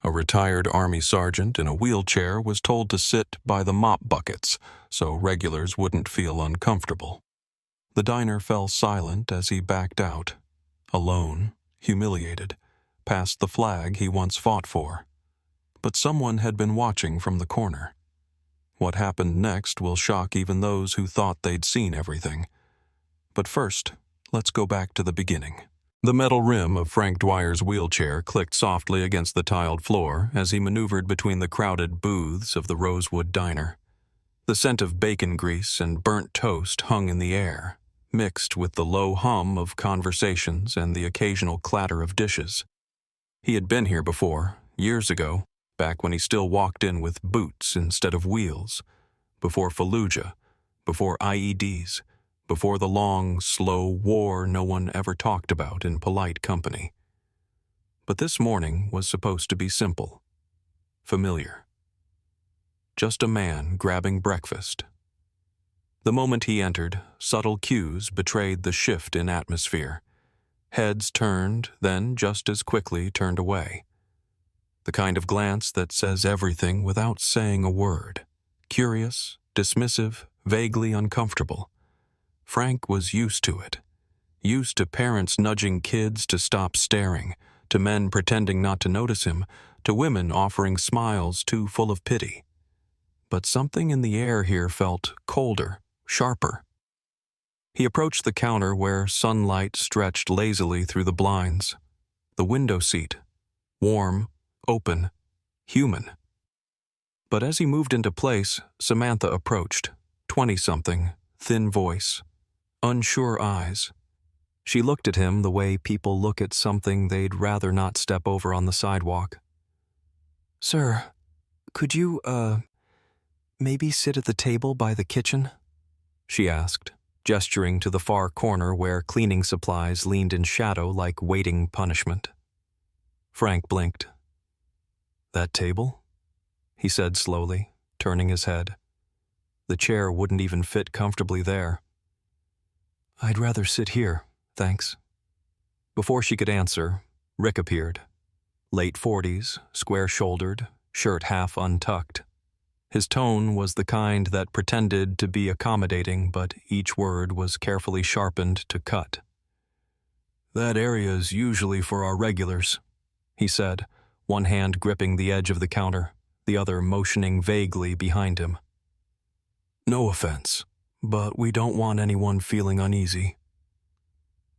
A retired Army sergeant in a wheelchair was told to sit by the mop buckets so regulars wouldn't feel uncomfortable. The diner fell silent as he backed out, alone, humiliated, past the flag he once fought for. But someone had been watching from the corner. What happened next will shock even those who thought they'd seen everything. But first, let's go back to the beginning. The metal rim of Frank Dwyer's wheelchair clicked softly against the tiled floor as he maneuvered between the crowded booths of the Rosewood Diner. The scent of bacon grease and burnt toast hung in the air, mixed with the low hum of conversations and the occasional clatter of dishes. He had been here before, years ago, back when he still walked in with boots instead of wheels, before Fallujah, before IEDs, before the long, slow war no one ever talked about in polite company. But this morning was supposed to be simple, familiar. Just a man grabbing breakfast. The moment he entered, subtle cues betrayed the shift in atmosphere. Heads turned, then just as quickly turned away. The kind of glance that says everything without saying a word. Curious, dismissive, vaguely uncomfortable. Frank was used to it. Used to parents nudging kids to stop staring, to men pretending not to notice him, to women offering smiles too full of pity. But something in the air here felt colder, sharper. He approached the counter where sunlight stretched lazily through the blinds. The window seat, warm, open, human. But as he moved into place, Samantha approached, 20-something, thin voice, unsure eyes. She looked at him the way people look at something they'd rather not step over on the sidewalk. "Sir, could you, maybe sit at the table by the kitchen?" she asked, gesturing to the far corner where cleaning supplies leaned in shadow like waiting punishment. Frank blinked. "That table?" he said slowly, turning his head. The chair wouldn't even fit comfortably there. "I'd rather sit here, thanks." Before she could answer, Rick appeared. Late 40s, square-shouldered, shirt half untucked. His tone was the kind that pretended to be accommodating, but each word was carefully sharpened to cut. "That area's usually for our regulars," he said, one hand gripping the edge of the counter, the other motioning vaguely behind him. "No offense, but we don't want anyone feeling uneasy."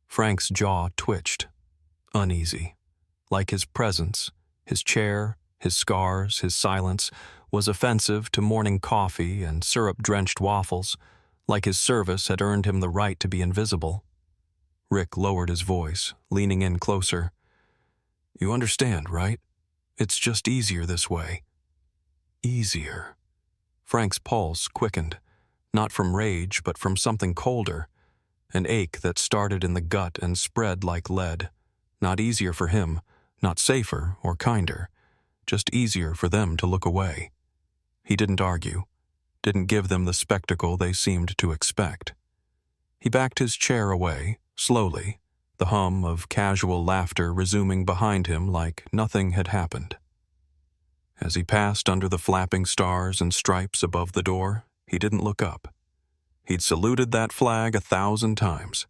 Frank's jaw twitched. Uneasy. Like his presence, his chair, his scars, his silence, was offensive to morning coffee and syrup-drenched waffles, like his service had earned him the right to be invisible. Rick lowered his voice, leaning in closer. "You understand, right? It's just easier this way." Easier. Frank's pulse quickened, not from rage but from something colder, an ache that started in the gut and spread like lead. Not easier for him, not safer or kinder, just easier for them to look away. He didn't argue, didn't give them the spectacle they seemed to expect. He backed his chair away, slowly, the hum of casual laughter resuming behind him like nothing had happened. As he passed under the flapping stars and stripes above the door, he didn't look up. He'd saluted that flag 1,000 times.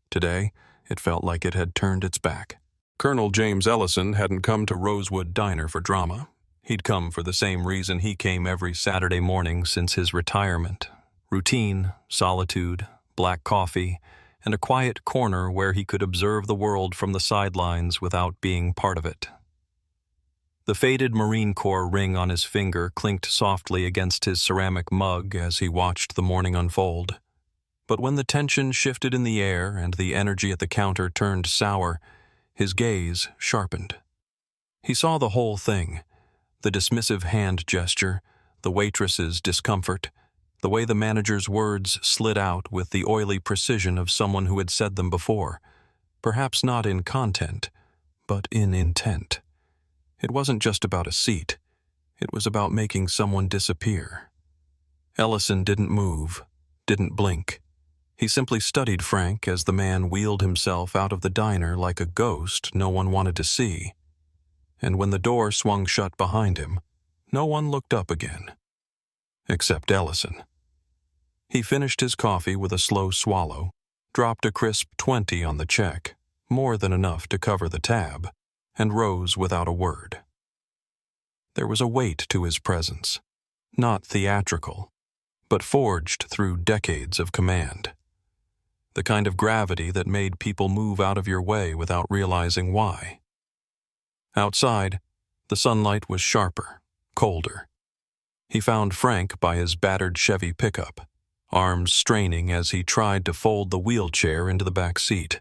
Today, it felt like it had turned its back. Colonel James Ellison hadn't come to Rosewood Diner for drama. He'd come for the same reason he came every Saturday morning since his retirement. Routine, solitude, black coffee, and a quiet corner where he could observe the world from the sidelines without being part of it. The faded Marine Corps ring on his finger clinked softly against his ceramic mug as he watched the morning unfold. But when the tension shifted in the air and the energy at the counter turned sour, his gaze sharpened. He saw the whole thing, the dismissive hand gesture, the waitress's discomfort, the way the manager's words slid out with the oily precision of someone who had said them before, perhaps not in content, but in intent. It wasn't just about a seat. It was about making someone disappear. Ellison didn't move, didn't blink. He simply studied Frank as the man wheeled himself out of the diner like a ghost no one wanted to see. and when the door swung shut behind him, no one looked up again. Except Ellison. He finished his coffee with a slow swallow, dropped a crisp 20 on the check, more than enough to cover the tab, and rose without a word. There was a weight to his presence, not theatrical, but forged through decades of command. The kind of gravity that made people move out of your way without realizing why. Outside, the sunlight was sharper, colder. He found Frank by his battered Chevy pickup, arms straining as he tried to fold the wheelchair into the back seat.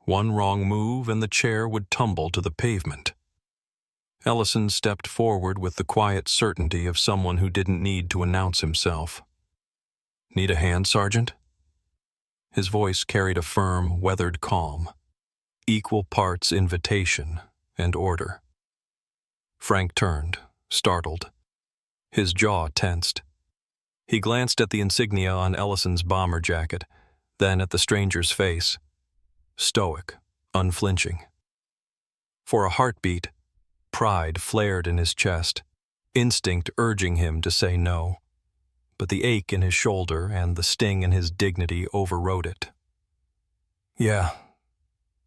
One wrong move and the chair would tumble to the pavement. Ellison stepped forward with the quiet certainty of someone who didn't need to announce himself. "Need a hand, Sergeant?" His voice carried a firm, weathered calm, equal parts invitation and order. Frank turned, startled. His jaw tensed. He glanced at the insignia on Ellison's bomber jacket, then at the stranger's face. Stoic, unflinching. For a heartbeat, pride flared in his chest, instinct urging him to say no. But the ache in his shoulder and the sting in his dignity overrode it. "Yeah,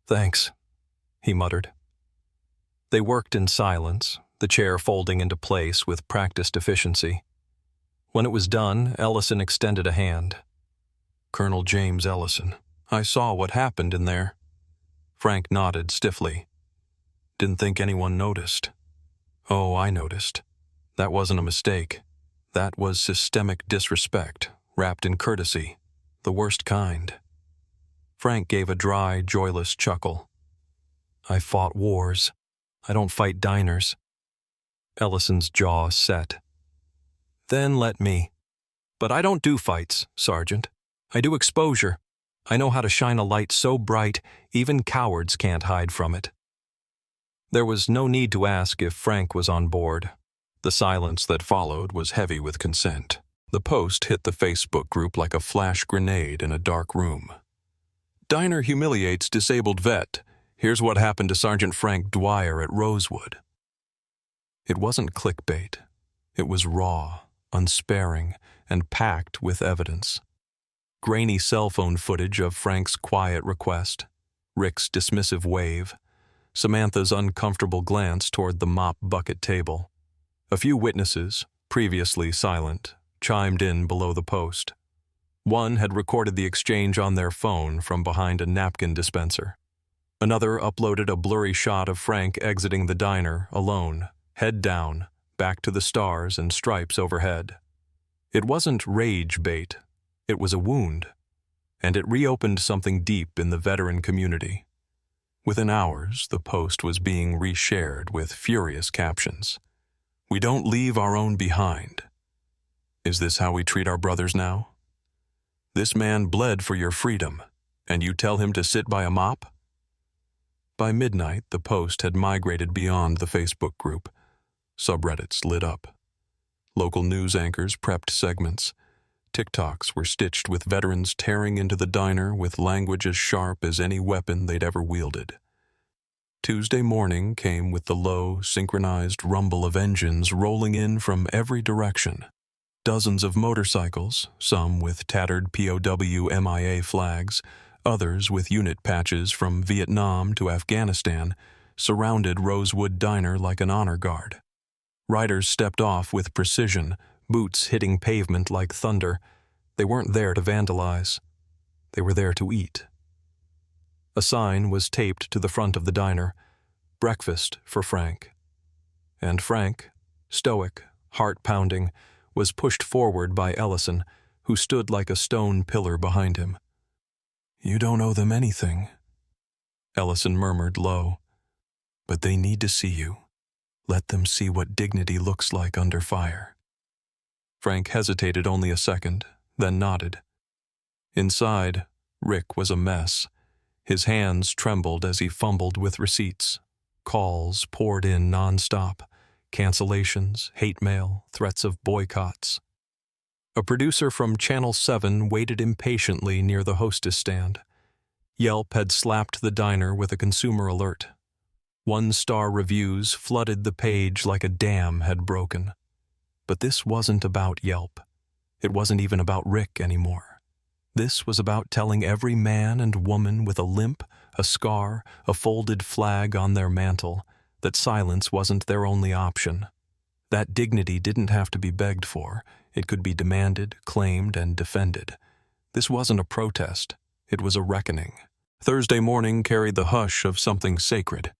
thanks," he muttered. They worked in silence, the chair folding into place with practiced efficiency. When it was done, Ellison extended a hand. "Colonel James Ellison, I saw what happened in there." Frank nodded stiffly. "Didn't think anyone noticed." "Oh, I noticed. That wasn't a mistake. That was systemic disrespect, wrapped in courtesy, the worst kind." Frank gave a dry, joyless chuckle. "I fought wars. I don't fight diners." Ellison's jaw set. "Then let me. But I don't do fights, Sergeant. I do exposure. I know how to shine a light so bright, even cowards can't hide from it." There was no need to ask if Frank was on board. The silence that followed was heavy with consent. The post hit the Facebook group like a flash grenade in a dark room. "Diner humiliates disabled vet. Here's what happened to Sergeant Frank Dwyer at Rosewood." It wasn't clickbait. It was raw, unsparing, and packed with evidence. Grainy cell phone footage of Frank's quiet request, Rick's dismissive wave, Samantha's uncomfortable glance toward the mop bucket table. A few witnesses, previously silent, chimed in below the post. One had recorded the exchange on their phone from behind a napkin dispenser. Another uploaded a blurry shot of Frank exiting the diner, alone, head down, back to the stars and stripes overhead. It wasn't rage bait. It was a wound, and it reopened something deep in the veteran community. Within hours, the post was being reshared with furious captions. "We don't leave our own behind. Is this how we treat our brothers now? This man bled for your freedom, and you tell him to sit by a mop?" By midnight, the post had migrated beyond the Facebook group. Subreddits lit up. Local news anchors prepped segments. TikToks were stitched with veterans tearing into the diner with language as sharp as any weapon they'd ever wielded. Tuesday morning came with the low, synchronized rumble of engines rolling in from every direction. Dozens of motorcycles, some with tattered POW MIA flags, others with unit patches from Vietnam to Afghanistan, surrounded Rosewood Diner like an honor guard. Riders stepped off with precision, boots hitting pavement like thunder. They weren't there to vandalize. They were there to eat. A sign was taped to the front of the diner, "Breakfast for Frank." And Frank, stoic, heart-pounding, was pushed forward by Ellison, who stood like a stone pillar behind him. "You don't owe them anything," Ellison murmured low. "But they need to see you. Let them see what dignity looks like under fire." Frank hesitated only a second, then nodded. Inside, Rick was a mess. His hands trembled as he fumbled with receipts. Calls poured in nonstop. Cancellations, hate mail, threats of boycotts. A producer from Channel 7 waited impatiently near the hostess stand. Yelp had slapped the diner with a consumer alert. One-star reviews flooded the page like a dam had broken. But this wasn't about Yelp. It wasn't even about Rick anymore. This was about telling every man and woman with a limp, a scar, a folded flag on their mantle that silence wasn't their only option. That dignity didn't have to be begged for. It could be demanded, claimed, and defended. This wasn't a protest. It was a reckoning. Thursday morning carried the hush of something sacred.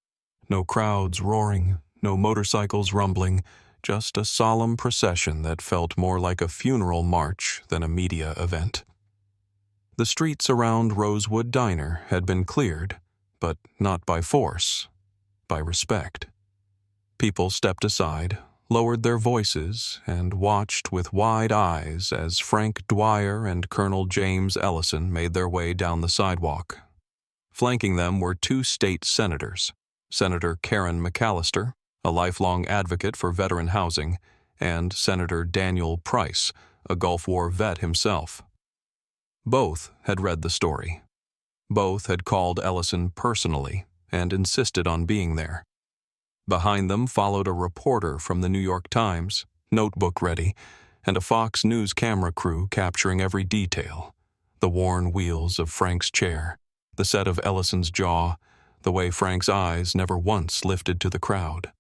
No crowds roaring, no motorcycles rumbling, just a solemn procession that felt more like a funeral march than a media event. The streets around Rosewood Diner had been cleared, but not by force, by respect. People stepped aside, lowered their voices, and watched with wide eyes as Frank Dwyer and Colonel James Ellison made their way down the sidewalk. Flanking them were two state senators, Senator Karen McAllister, a lifelong advocate for veteran housing, and Senator Daniel Price, a Gulf War vet himself. Both had read the story. Both had called Ellison personally and insisted on being there. Behind them followed a reporter from the New York Times, notebook ready, and a Fox News camera crew capturing every detail: the worn wheels of Frank's chair, the set of Ellison's jaw, the way Frank's eyes never once lifted to the crowd.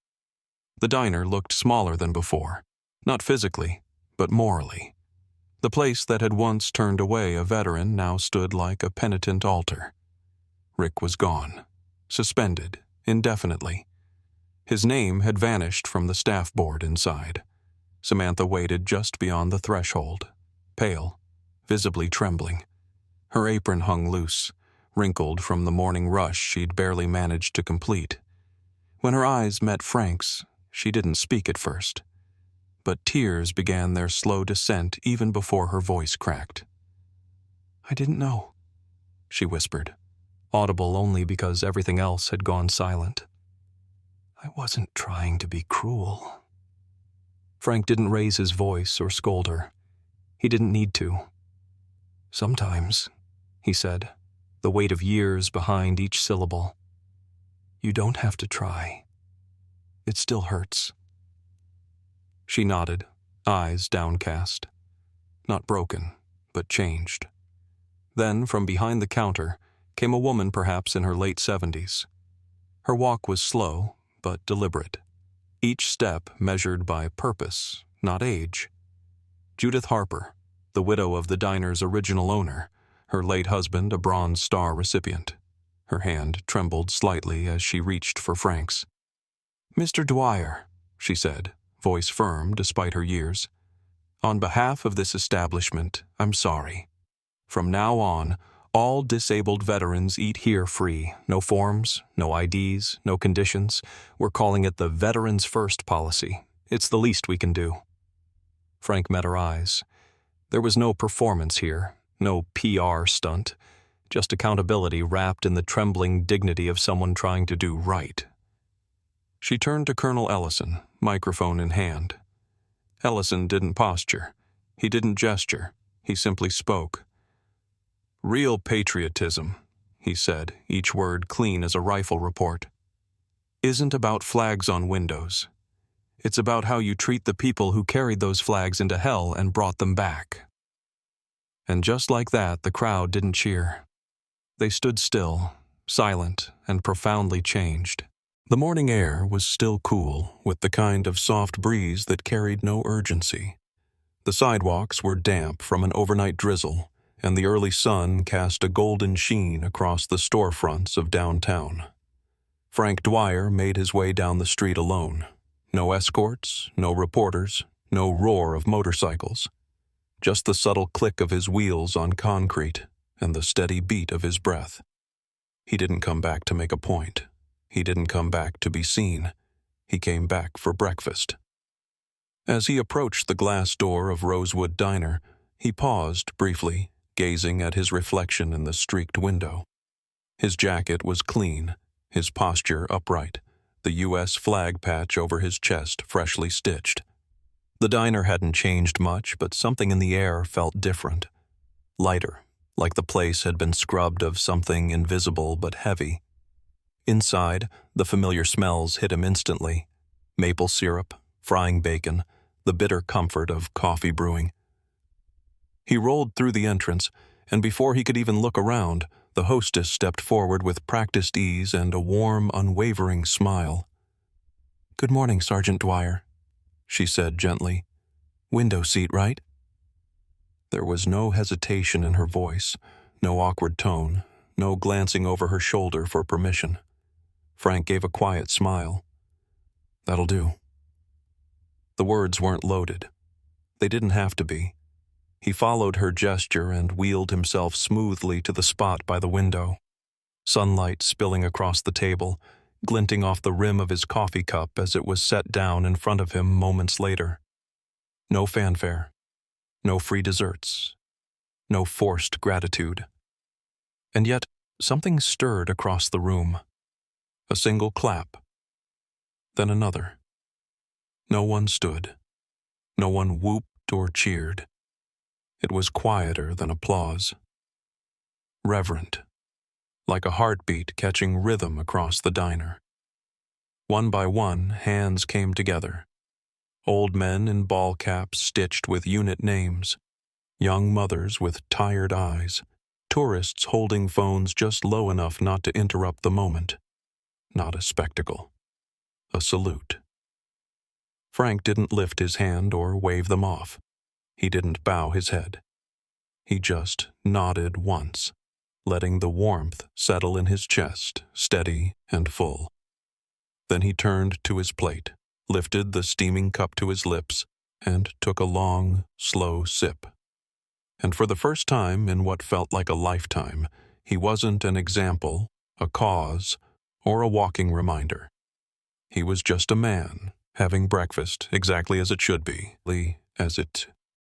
The diner looked smaller than before, not physically, but morally. The place that had once turned away a veteran now stood like a penitent altar. Rick was gone, suspended indefinitely. His name had vanished from the staff board inside. Samantha waited just beyond the threshold, pale, visibly trembling. Her apron hung loose, wrinkled from the morning rush she'd barely managed to complete. When her eyes met Frank's, she didn't speak at first, but tears began their slow descent even before her voice cracked. "I didn't know," she whispered, audible only because everything else had gone silent. "I wasn't trying to be cruel." Frank didn't raise his voice or scold her. He didn't need to. "Sometimes," he said, the weight of years behind each syllable, "you don't have to try. It still hurts." She nodded, eyes downcast. Not broken, but changed. Then, from behind the counter, came a woman perhaps in her late 70s. Her walk was slow, but deliberate. Each step measured by purpose, not age. Judith Harper, the widow of the diner's original owner, her late husband a Bronze Star recipient. Her hand trembled slightly as she reached for Frank's. "Mr. Dwyer," she said, voice firm despite her years. "On behalf of this establishment, I'm sorry. From now on, all disabled veterans eat here free. No forms, no IDs, no conditions. We're calling it the Veterans First policy. It's the least we can do." Frank met her eyes. There was no performance here, no PR stunt, just accountability wrapped in the trembling dignity of someone trying to do right. She turned to Colonel Ellison, microphone in hand. Ellison didn't posture. He didn't gesture. He simply spoke. "Real patriotism," he said, each word clean as a rifle report, "isn't about flags on windows. It's about how you treat the people who carried those flags into hell and brought them back." And just like that, the crowd didn't cheer. They stood still, silent and profoundly changed. The morning air was still cool, with the kind of soft breeze that carried no urgency. The sidewalks were damp from an overnight drizzle, and the early sun cast a golden sheen across the storefronts of downtown. Frank Dwyer made his way down the street alone. No escorts, no reporters, no roar of motorcycles. Just the subtle click of his wheels on concrete and the steady beat of his breath. He didn't come back to make a point. He didn't come back to be seen. He came back for breakfast. As he approached the glass door of Rosewood Diner, he paused briefly, gazing at his reflection in the streaked window. His jacket was clean, his posture upright, the U.S. flag patch over his chest freshly stitched. The diner hadn't changed much, but something in the air felt different. Lighter, like the place had been scrubbed of something invisible but heavy. Inside, the familiar smells hit him instantly. Maple syrup, frying bacon, the bitter comfort of coffee brewing. He rolled through the entrance, and before he could even look around, the hostess stepped forward with practiced ease and a warm, unwavering smile. "Good morning, Sergeant Dwyer," she said gently. "Window seat, right?" There was no hesitation in her voice, no awkward tone, no glancing over her shoulder for permission. Frank gave a quiet smile. "That'll do." The words weren't loaded. They didn't have to be. He followed her gesture and wheeled himself smoothly to the spot by the window. Sunlight spilling across the table, glinting off the rim of his coffee cup as it was set down in front of him moments later. No fanfare. No free desserts. No forced gratitude. And yet, something stirred across the room. A single clap. Then another. No one stood. No one whooped or cheered. It was quieter than applause. Reverent, like a heartbeat catching rhythm across the diner. One by one, hands came together. Old men in ball caps stitched with unit names. Young mothers with tired eyes. Tourists holding phones just low enough not to interrupt the moment. Not a spectacle. A salute. Frank didn't lift his hand or wave them off. He didn't bow his head. He just nodded once, letting the warmth settle in his chest, steady and full. Then he turned to his plate, lifted the steaming cup to his lips, and took a long, slow sip. And for the first time in what felt like a lifetime, he wasn't an example, a cause, or a walking reminder. He was just a man, having breakfast exactly as it should be, as it